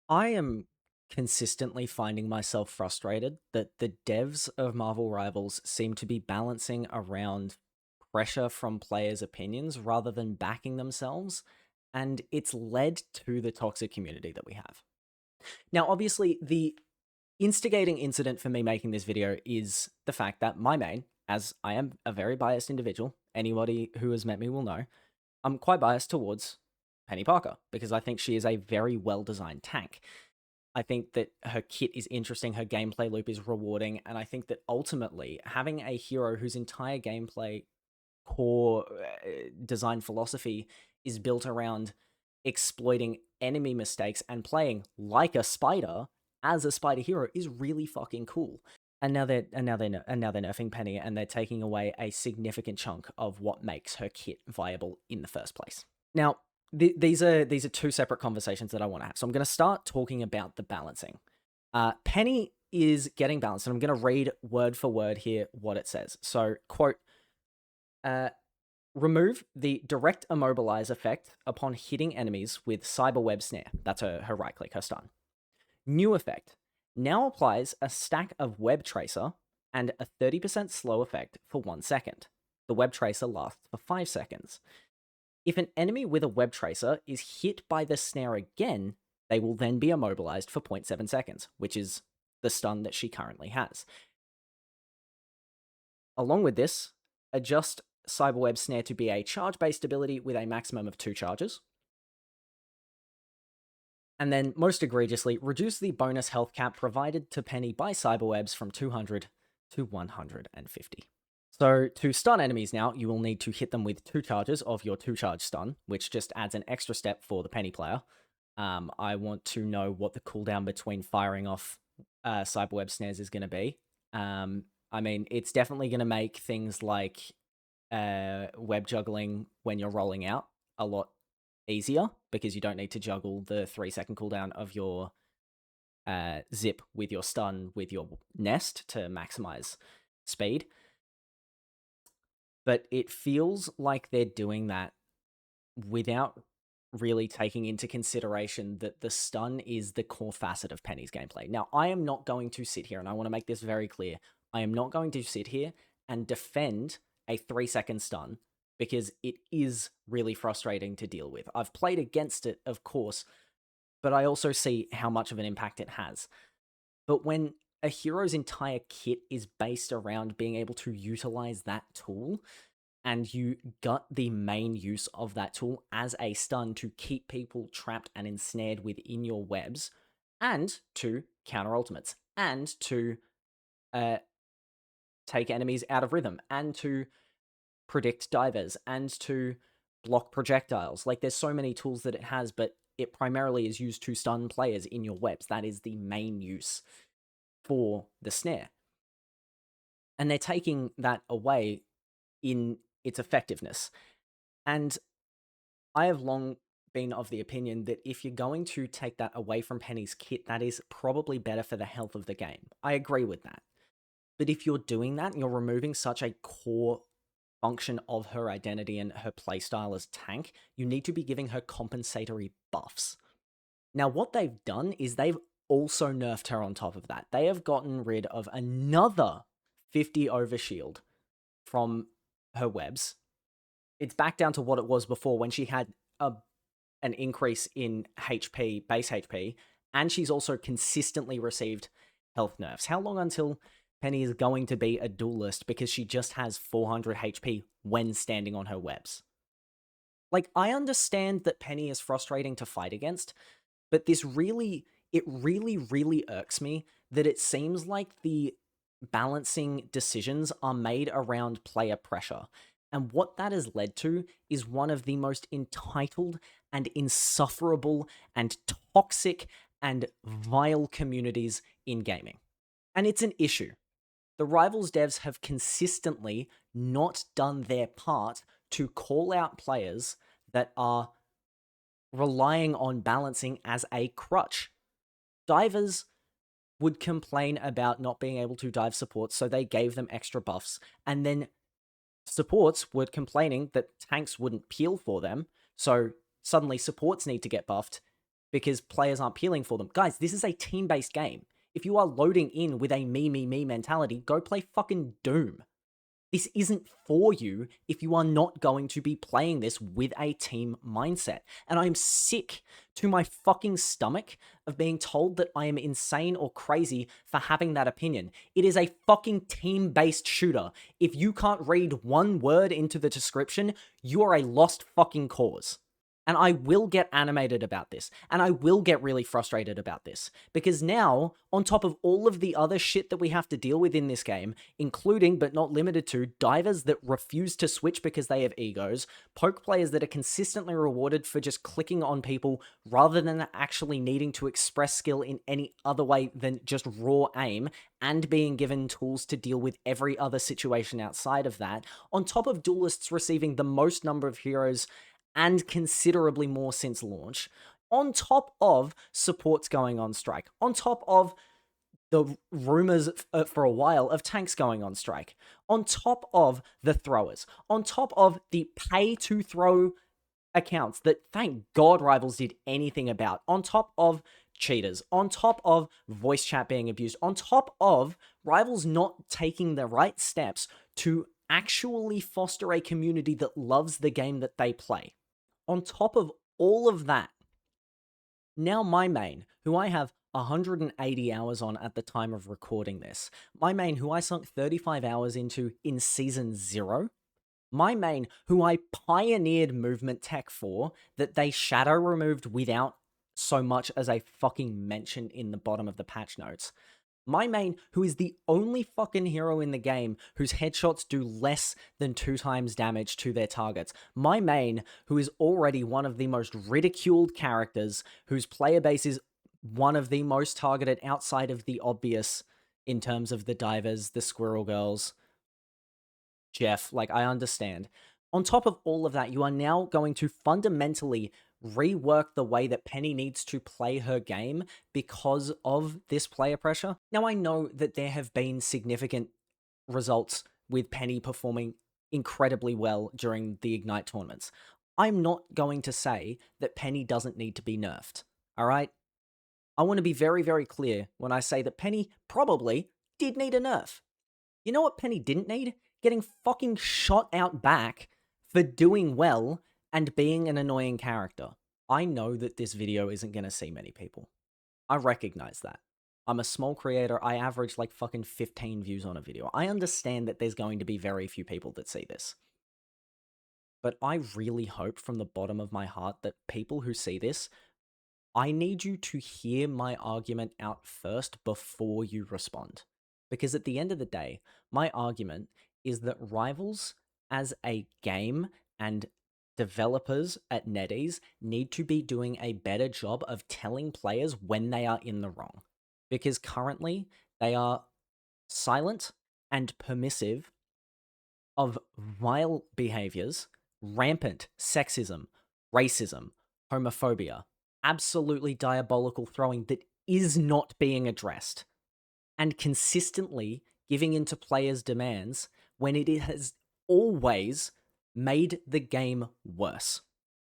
I am consistently finding myself frustrated that the devs of Marvel Rivals seem to be balancing around pressure from players' opinions rather than backing themselves, and it's led to the toxic community that we have. Now, obviously, the instigating incident for me making this video is the fact that my main, as I am a very biased individual, anybody who has met me will know, I'm quite biased towards Penny Parker because I think she is a very well designed tank. I think that her kit is interesting, her gameplay loop is rewarding, and I think that ultimately having a hero whose entire gameplay core design philosophy is built around exploiting enemy mistakes and playing like a spider as a spider hero is really fucking cool. And now they're nerfing Penny, and they're taking away a significant chunk of what makes her kit viable in the first place. Now, these are two separate conversations that I want to have. So I'm going to start talking about the balancing. Penny is getting balanced, and I'm going to read word for word here what it says. So, quote, remove the direct immobilize effect upon hitting enemies with cyberweb snare. That's her right click, her stun. New effect now applies a stack of web tracer and a 30% slow effect for 1 second. The web tracer lasts for 5 seconds. If an enemy with a web tracer is hit by the snare again, they will then be immobilized for 0.7 seconds, which is the stun that she currently has. Along with this, adjust Cyberweb Snare to be a charge-based ability with a maximum of 2 charges. And then, most egregiously, reduce the bonus health cap provided to Penny by Cyberwebs from 200 to 150. So, to stun enemies now, you will need to hit them with 2 charges of your 2-charge stun, which just adds an extra step for the Penny player. I want to know what the cooldown between firing off Cyberweb snares is going to be. I mean, it's definitely going to make things like web juggling when you're rolling out a lot easier because you don't need to juggle the 3-second cooldown of your zip with your stun with your nest to maximize speed. But it feels like they're doing that without really taking into consideration that the stun is the core facet of Penny's gameplay. Now, I am not going to sit here, and I want to make this very clear, I am not going to sit here and defend a 3-second stun because it is really frustrating to deal with. I've played against it, of course, but I also see how much of an impact it has. But when a hero's entire kit is based around being able to utilize that tool, and you gut the main use of that tool as a stun to keep people trapped and ensnared within your webs, and to counter ultimates, and to take enemies out of rhythm, and to predict divers, and to block projectiles. Like, there's so many tools that it has, but it primarily is used to stun players in your webs. That is the main use for the snare. And they're taking that away in its effectiveness. And I have long been of the opinion that if you're going to take that away from Penny's kit, that is probably better for the health of the game. I agree with that. But if you're doing that, you're removing such a core function of her identity and her playstyle as tank, you need to be giving her compensatory buffs. Now, what they've done is they've also nerfed her on top of that. They have gotten rid of another 50 overshield from her webs. It's back down to what it was before when she had an increase in HP, base HP, and she's also consistently received health nerfs. How long until Penny is going to be a duelist because she just has 400 HP when standing on her webs? Like, I understand that Penny is frustrating to fight against, but it really irks me that it seems like the balancing decisions are made around player pressure. And what that has led to is one of the most entitled and insufferable and toxic and vile communities in gaming. And it's an issue. The Rivals devs have consistently not done their part to call out players that are relying on balancing as a crutch. Divers would complain about not being able to dive supports, so they gave them extra buffs, and then supports were complaining that tanks wouldn't peel for them, so suddenly supports need to get buffed, because players aren't peeling for them. Guys, this is a team-based game. If you are loading in with a me, me, me mentality, go play fucking Doom. This isn't for you if you are not going to be playing this with a team mindset. And I'm sick to my fucking stomach of being told that I am insane or crazy for having that opinion. It is a fucking team-based shooter. If you can't read one word into the description, you are a lost fucking cause. And I will get animated about this, and I will get really frustrated about this, because now, on top of all of the other shit that we have to deal with in this game, including but not limited to divers that refuse to switch because they have egos, poke players that are consistently rewarded for just clicking on people rather than actually needing to express skill in any other way than just raw aim, and being given tools to deal with every other situation outside of that, on top of duelists receiving the most number of heroes and considerably more since launch, on top of supports going on strike, on top of the rumors for a while of tanks going on strike, on top of the throwers, on top of the pay-to-throw accounts that, thank God, Rivals did anything about, on top of cheaters, on top of voice chat being abused, on top of Rivals not taking the right steps to actually foster a community that loves the game that they play. On top of all of that, now my main, who I have 180 hours on at the time of recording this, my main, who I sunk 35 hours into in Season 0, my main, who I pioneered movement tech for, that they shadow removed without so much as a fucking mention in the bottom of the patch notes, my main, who is the only fucking hero in the game whose headshots do less than 2 times damage to their targets. My main, who is already one of the most ridiculed characters, whose player base is one of the most targeted outside of the obvious in terms of the divers, the squirrel girls, Jeff, like, I understand. On top of all of that, you are now going to fundamentally rework the way that Penny needs to play her game because of this player pressure. Now, I know that there have been significant results with Penny performing incredibly well during the Ignite tournaments. I'm not going to say that Penny doesn't need to be nerfed, all right? I want to be very, very clear when I say that Penny probably did need a nerf. You know what Penny didn't need? Getting fucking shot out back for doing well and being an annoying character. I know that this video isn't going to see many people. I recognize that. I'm a small creator. I average like fucking 15 views on a video. I understand that there's going to be very few people that see this. But I really hope from the bottom of my heart that people who see this, I need you to hear my argument out first before you respond. Because at the end of the day, my argument is that Rivals as a game and developers at NetEase need to be doing a better job of telling players when they are in the wrong. Because currently, they are silent and permissive of vile behaviors, rampant sexism, racism, homophobia, absolutely diabolical throwing that is not being addressed, and consistently giving into players' demands when it has always made the game worse.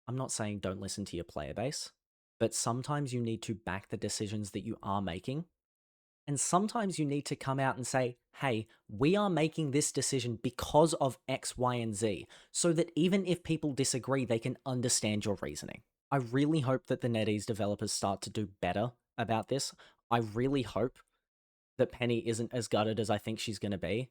I'm not saying don't listen to your player base, but sometimes you need to back the decisions that you are making. And sometimes you need to come out and say, hey, we are making this decision because of X, Y, and Z, so that even if people disagree, they can understand your reasoning. I really hope that the NetEase developers start to do better about this. I really hope that Penny isn't as gutted as I think she's going to be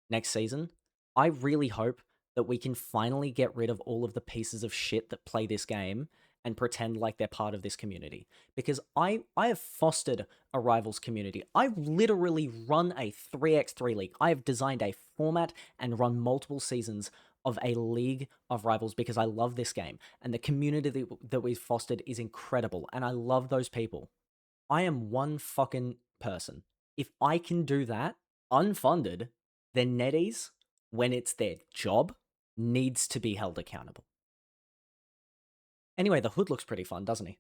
next season. I really hope that we can finally get rid of all of the pieces of shit that play this game and pretend like they're part of this community. Because I have fostered a Rivals community. I've literally run a 3x3 league. I have designed a format and run multiple seasons of a league of Rivals because I love this game. And the community that we've fostered is incredible. And I love those people. I am one fucking person. If I can do that unfunded, then NetEase, when it's their job, needs to be held accountable. Anyway, the hood looks pretty fun, doesn't he?